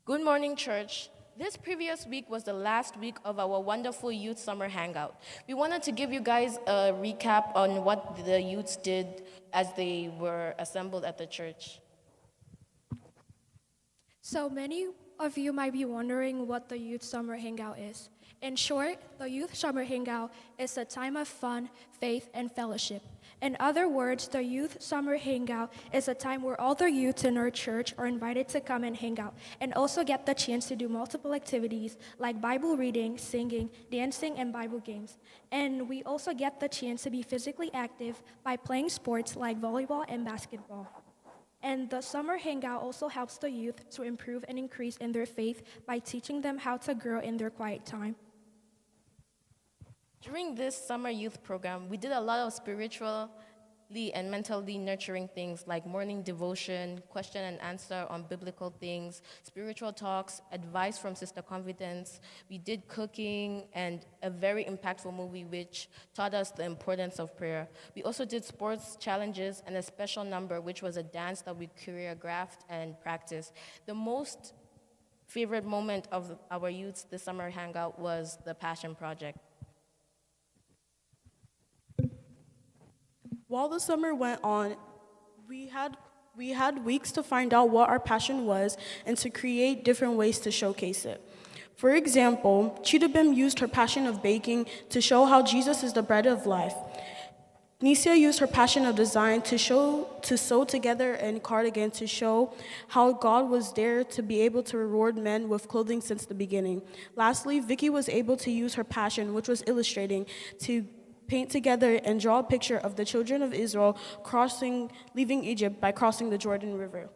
Good morning, church. This previous week was the last week of our wonderful youth summer hangout. We wanted to give you guys a recap on what the youths did as they were assembled at the church. So many of you might be wondering what the Youth Summer Hangout is. In short, the Youth Summer Hangout is a time of fun, faith, and fellowship. In other words, the Youth Summer Hangout is a time where all the youths in our church are invited to come and hang out and also get the chance to do multiple activities like Bible reading, singing, dancing, and Bible games. And we also get the chance to be physically active by playing sports like volleyball and basketball. And the summer hangout also helps the youth to improve and increase in their faith by teaching them how to grow in their quiet time. During this summer youth program, we did a lot of spiritually and mentally nurturing things like morning devotion, question and answer on biblical things, spiritual talks, advice from Sister Confidence. We did cooking and a very impactful movie which taught us the importance of prayer. We also did sports challenges and a special number which was a dance that we choreographed and practiced. The most favorite moment of our youth's this summer hangout was the Passion Project. While the summer went on, we had weeks to find out what our passion was and to create different ways to showcase it. For example, Chidabim used her passion of baking to show how Jesus is the bread of life. Nisia used her passion of design to sew together a cardigan to show how God was there to be able to reward men with clothing since the beginning. Lastly, Vicky was able to use her passion, which was illustrating, to paint together and draw a picture of the children of Israel leaving Egypt by crossing the Jordan River.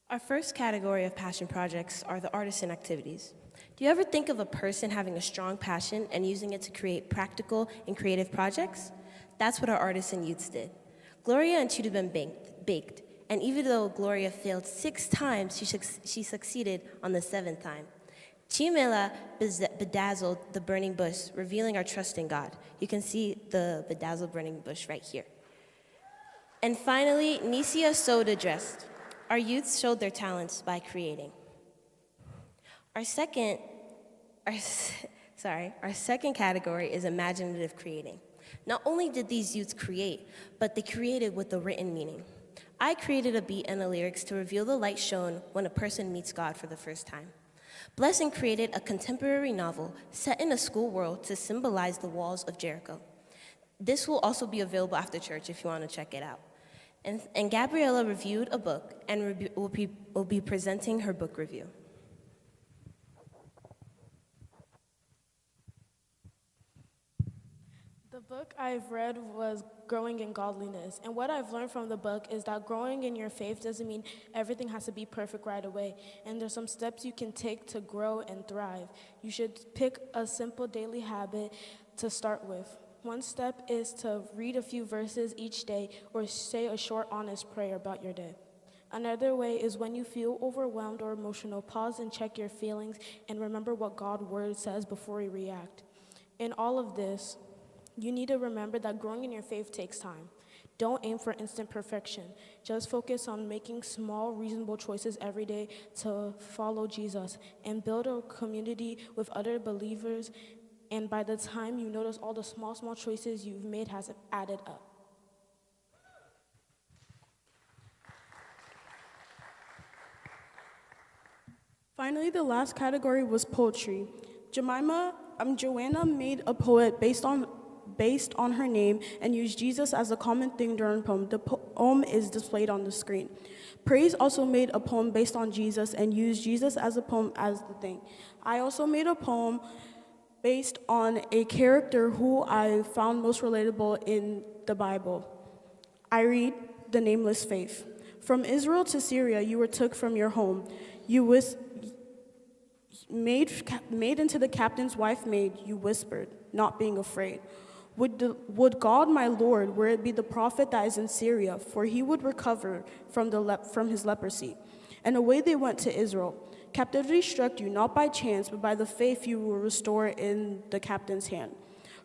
Our first category of passion projects are the artisan activities. Do you ever think of a person having a strong passion and using it to create practical and creative projects? That's what our artisan youths did. Gloria and Chidubem baked, and even though Gloria failed 6 times, she succeeded on the 7th time. Chimela bedazzled the burning bush, revealing our trust in God. You can see the bedazzled burning bush right here. And finally, Nisia sewed a dress. Our youths showed their talents by creating. Our second category is imaginative creating. Not only did these youths create, but they created with the written meaning. I created a beat and the lyrics to reveal the light shown when a person meets God for the first time. Blessing created a contemporary novel set in a school world to symbolize the walls of Jericho. This will also be available after church if you want to check it out. And Gabriella reviewed a book and will be presenting her book review. The book I've read was Growing in Godliness, and what I've learned from the book is that growing in your faith doesn't mean everything has to be perfect right away, and there's some steps you can take to grow and thrive. You should pick a simple daily habit to start with. One step is to read a few verses each day or say a short, honest prayer about your day. Another way is when you feel overwhelmed or emotional, pause and check your feelings and remember what God's word says before you react. In all of this, you need to remember that growing in your faith takes time. Don't aim for instant perfection. Just focus on making small, reasonable choices every day to follow Jesus and build a community with other believers. And by the time you notice all the small choices you've made has added up. Finally, the last category was poetry. Joanna made a poet based on her name and used Jesus as a common thing during the poem. The poem is displayed on the screen. Praise also made a poem based on Jesus and used Jesus as a poem as the thing. I also made a poem based on a character who I found most relatable in the Bible. I read the nameless faith. From Israel to Syria, you were took from your home. You made into the captain's wife maid, you whispered, not being afraid. Would God, my Lord, were it be the prophet that is in Syria, for he would recover from his leprosy. And away they went to Israel. Captivity struck you not by chance, but by the faith you will restore in the captain's hand.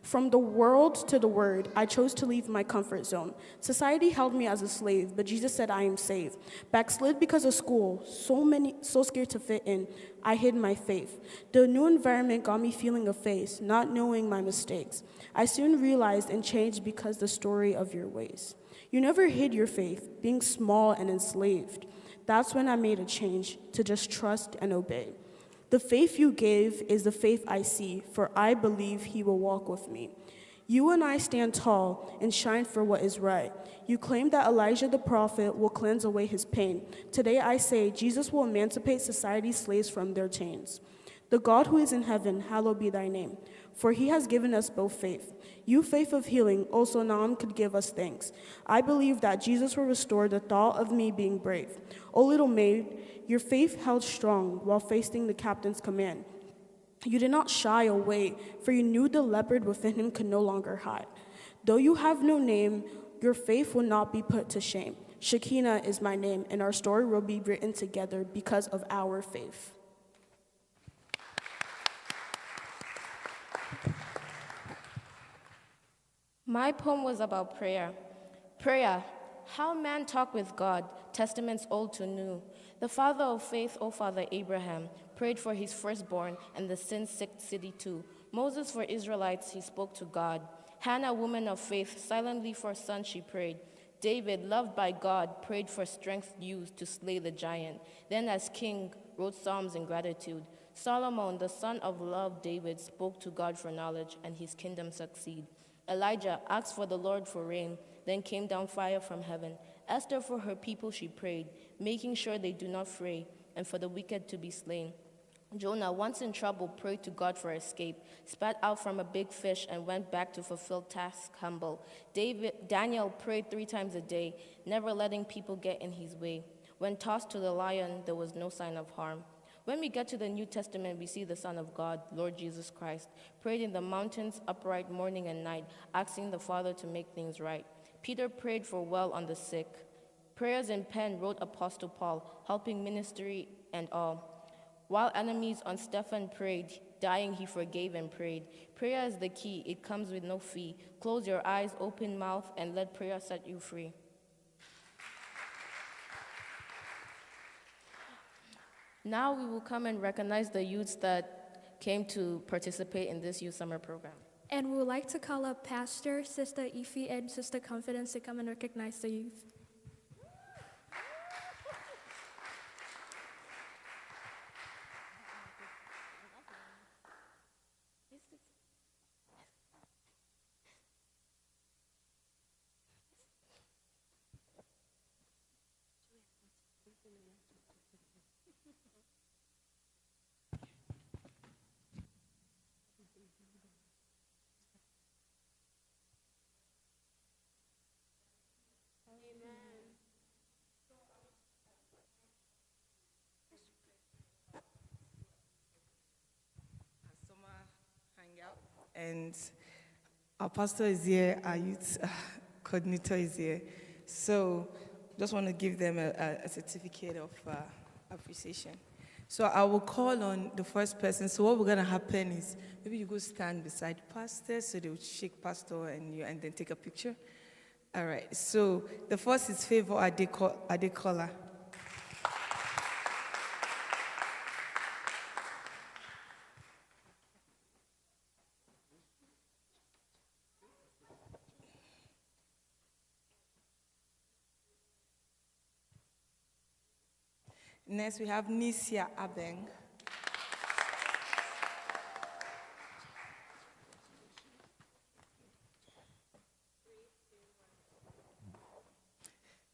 From the world to the word, I chose to leave my comfort zone. Society held me as a slave, but Jesus said I am saved. Backslid because of school, so scared to fit in, I hid my faith. The new environment got me feeling a face, not knowing my mistakes. I soon realized and changed because the story of your ways. You never hid your faith, being small and enslaved. That's when I made a change to just trust and obey. The faith you gave is the faith I see, for I believe he will walk with me. You and I stand tall and shine for what is right. You claim that Elijah the prophet will cleanse away his pain. Today I say Jesus will emancipate society's slaves from their chains. The God who is in heaven, hallowed be thy name. For he has given us both faith. You, faith of healing, also Naam could give us thanks. I believe that Jesus will restore the thought of me being brave. O little maid, your faith held strong while facing the captain's command. You did not shy away, for you knew the leopard within him could no longer hide. Though you have no name, your faith will not be put to shame. Shekinah is my name, and our story will be written together because of our faith. My poem was about prayer. Prayer, how man talk with God, testaments old to new. The father of faith, O Father Abraham, prayed for his firstborn and the sin-sick city too. Moses for Israelites, he spoke to God. Hannah, woman of faith, silently for son she prayed. David, loved by God, prayed for strength used to slay the giant. Then as king, wrote psalms in gratitude. Solomon, the son of love, David, spoke to God for knowledge, and his kingdom succeed. Elijah asked for the Lord for rain, then came down fire from heaven. Esther for her people she prayed, making sure they do not fray, and for the wicked to be slain. Jonah, once in trouble, prayed to God for escape, spat out from a big fish, and went back to fulfill task humble. Daniel prayed 3 times a day, never letting people get in his way. When tossed to the lion, there was no sign of harm. When we get to the New Testament, we see the Son of God, Lord Jesus Christ, prayed in the mountains upright morning and night, asking the Father to make things right. Peter prayed for well on the sick. Prayers in pen wrote Apostle Paul, helping ministry and all. While enemies on Stephen prayed, dying he forgave and prayed. Prayer is the key, it comes with no fee. Close your eyes, open mouth, and let prayer set you free. Now we will come and recognize the youths that came to participate in this youth summer program. And we would like to call up Pastor, Sister Ify, and Sister Confidence to come and recognize the youth. Summer hangout, and our pastor is here, our youth coordinator is here. So just want to give them a certificate of appreciation. So I will call on the first person. So what we're going to happen is maybe you go stand beside pastor, so they will shake pastor and you, and then take a picture. All right. So the first is Favor Adekola. Next, we have Nisia Abeng.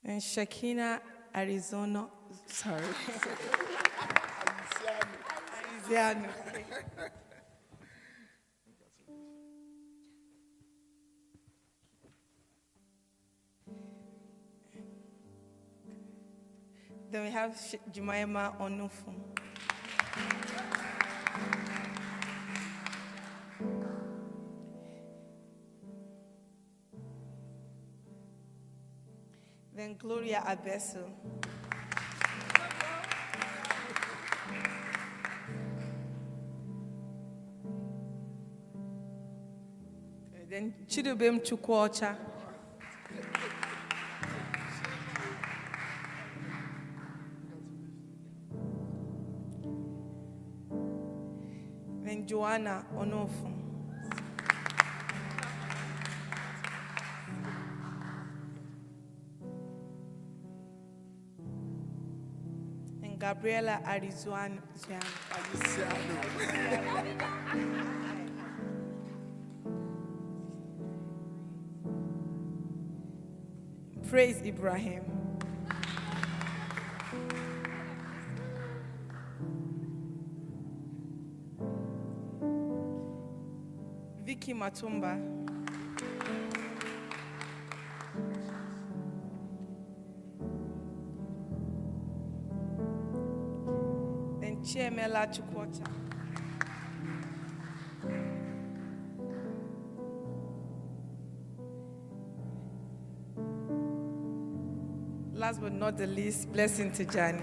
And Shakina Arizona, sorry. Ariziano. Then we have Jumaima Onufu. Then Gloria Abeso. Then Chidubem Chukwocha. Then Joanna Onofo. And Gabriela Arizuan. Praise Ibrahim. Vicky Matumba. Then Chiemela Chukwota. Last but not the least, Blessing Tijani.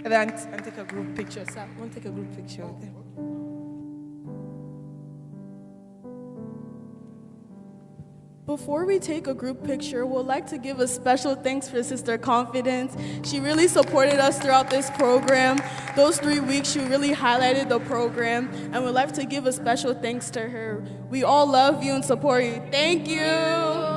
And take a group picture. Sir, I want to take a group picture with them. Before we take a group picture, we'd like to give a special thanks for Sister Confidence. She really supported us throughout this program. Those 3 weeks, she really highlighted the program, and we'd like to give a special thanks to her. We all love you and support you. Thank you.